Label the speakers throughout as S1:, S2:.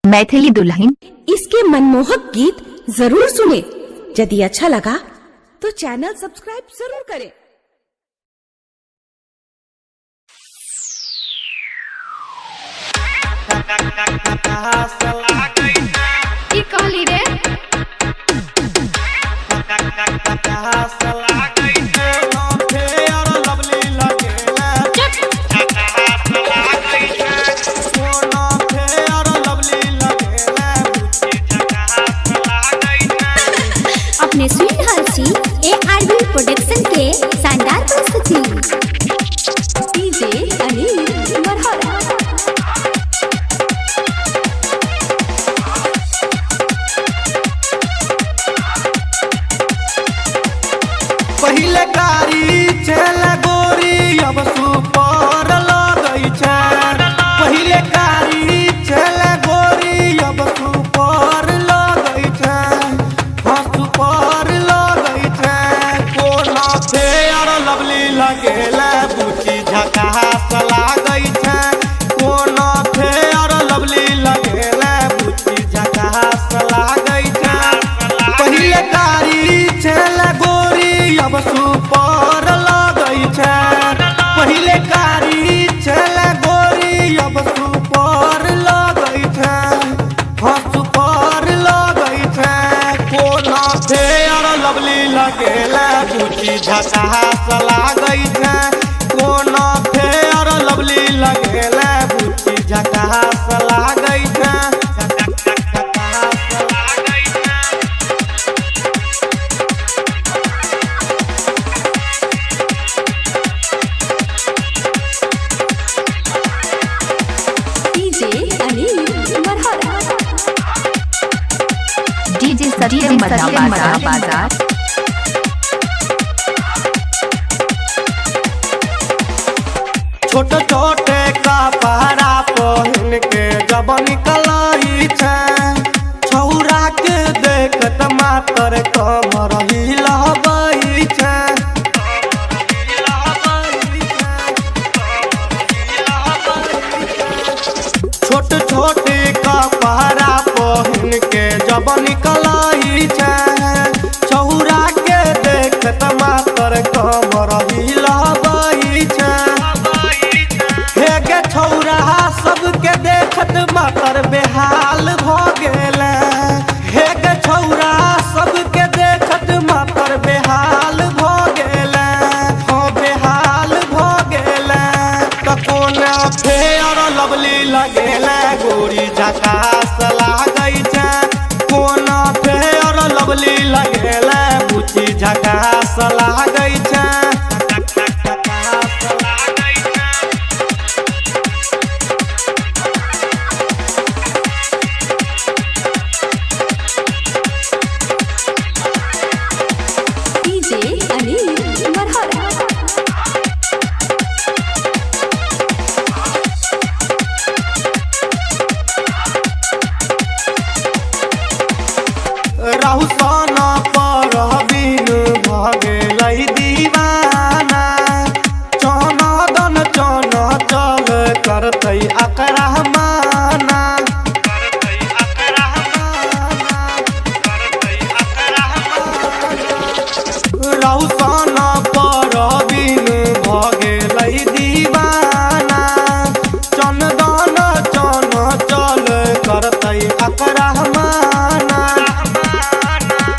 S1: मैथिली दुल्हन।
S2: इसके मनमोहक गीत जरूर सुने। यदि अच्छा लगा तो चैनल सब्सक्राइब जरूर करें।
S3: की कहली रे अपने स्वीट हर्षी ARV प्रोडक्शन के शानदार प्रस्तुति डीजे अनिल मरहरा।
S4: पहिले कारी चल गोरी अब सुपर लगई छै। पहिले कारी चल गोरी अब सुपर लगई छै। हाँ सुपर लगई छै। कोना फेयर लवली लगेला बुची झकास लागई छै। कोना फेयर लवली लगेला बुची झकास लागई छै। पहिले कारी चल गोरी अब सुपर लगई छै। पहिले कारी चल गोरी अब सुपर लगई छै। हाँ सुपर लगई छै। कोना फेयर लवली लगेला बुची झकास लागई छै। कोना फेयर लवली लगेला बुची झकास लागई छै।
S1: डीजे सत्यम बाजार।
S4: छोटे छोटे कपड़ा पहन के जब निकलई छै। छौरा के देखत मातर कमर हिलबई छै। छोटे छोटे कपड़ा पहन के जब निकलई छै। छौरा के देखत मातर कमर हिलबई छै। हे गे छौरा सबके देखत मातर बेहाल भ गेलै। हे गे छौरा सबके देखत मातर बेहाल भ गेलै। हाँ बेहाल भ गेलै। त कोना फेयर लवली लगेला गोरी झकास लागई छै। कोना फेयर लवली लगेला बुची झकास लागई छै।
S3: डीजे अनिल मरहरा।
S4: राहु सोना पर बिन भगेलै दीवाना। चौना दन चौना चल करतै अकरा माना। राहु सोना पर बिन भगेलै दीवाना। चंदन चौना चल करतै अकरा माना।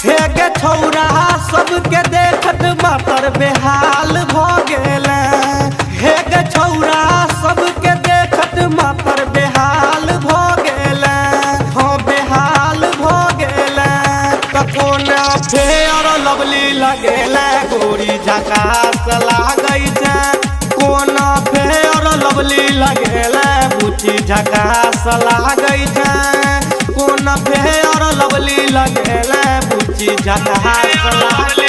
S4: हे गे छौरा सबके देखत मातर बेहाल भ गेलै। हे गे छौरा सबके देखत मातर बेहाल भ गेलै। हाँ बेहाल भ गेलै। त कोना फेयर लवली लगेला गोरी झकास लागई छै। कोना फेयर लवली लगेला बुची झकास लागई छै। कोना फेयर लवली लगेला बुची झकास लागई।